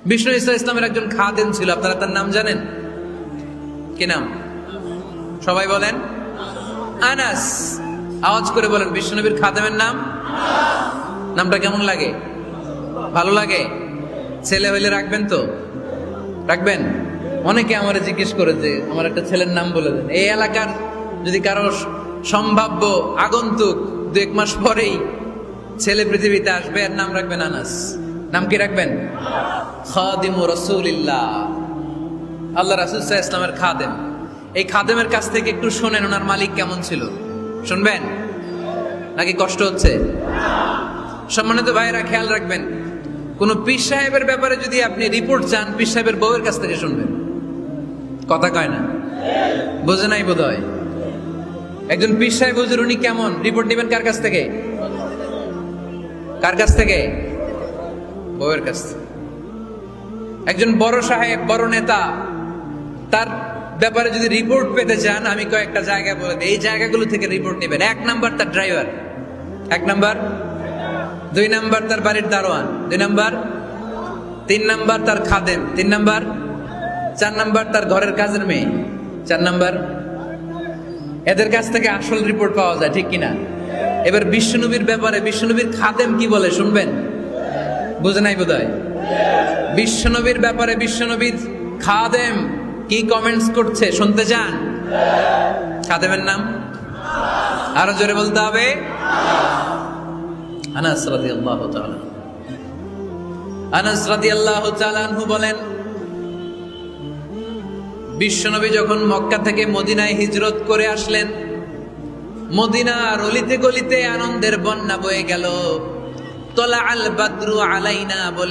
বিষ্ণু ঈসা ইসলামের একজন খাদেম ছিল, আপনারা তার নাম জানেন? কি নাম? সবাই বলেন আনাস। আওয়াজ করে বলেন, বিশ্বনবীর খাদেমের নাম? নামটা কেমন লাগে? ভালো লাগে? ছেলে হইলে রাখবেন তো? রাখবেন? অনেকে আমার জিজ্ঞেস করে যে আমার একটা ছেলের নাম বলে দেন। এই এলাকার যদি কারো সম্ভাব্য আগন্তুক 2-1 মাস পরেই ছেলে পৃথিবীতে আসবে, এর নাম রাখবেন আনাস। নাম কি রাখবেন? খাদিমু রাসূলিল্লাহ, আল্লাহ রাসূল সাল্লাল্লাহু আলাইহি ওয়াসাল্লামের খাদেম। এই খাদেমের কাছ থেকে একটু শোনেন ওনার মালিক কেমন ছিল। শুনবেন নাকি কষ্ট হচ্ছে? সম্মানিত ভাইরা, খেয়াল রাখবেন, কোন পীর সাহেবের ব্যাপারে যদি আপনি রিপোর্ট চান, পীর সাহেবের বউয়ের কাছ থেকে শুনবেন। কথা কয় না? বোঝে নাই বোধ হয়। একজন পীর সাহেব হুজুর উনি কেমন, রিপোর্ট নেবেন কার কাছ থেকে? কার কাছ থেকে? বউয়ের কাছ থেকে। একজন বড় সাহেব, বড় নেতা, তার ব্যাপারে যদি রিপোর্ট পেতে চান, আমি কয়েকটা জায়গা বলে দিই, এই জায়গাগুলো থেকে রিপোর্ট নেবেন। 1 নাম্বার তার ড্রাইভার, 1 নাম্বার। 2 নাম্বার তার বাড়ির দারোয়ান, 2 নাম্বার। 3 নাম্বার তার খাদেম, 3 নাম্বার। 4 নাম্বার তার ঘরের কাজের মেয়ে, 4 নাম্বার। এদের কাছ থেকে আসল রিপোর্ট পাওয়া যায়, ঠিক কিনা? এবার বিশ্বনবীর ব্যাপারে বিশ্বনবীর খাদেম কি বলে শুনবেন? বুঝে নাই বোধহয়। বিশ্বনবীর ব্যাপারে বিশ্বনবীর খাদেম কি কমেন্টস করছে শুনতে চান? খাদেমের নাম আরো জোরে বলতে হবে। আনাস রাদিয়াল্লাহু তাআলা, আনাস রাদিয়াল্লাহু তাআলা আনহু বলেন, বিশ্বনবী যখন মক্কা থেকে মদিনায় হিজরত করে আসলেন, মদিনার অলিতে গলিতে আনন্দের বন্যা বয়ে গেল। তলা আল বাদরু আলাইনা বলে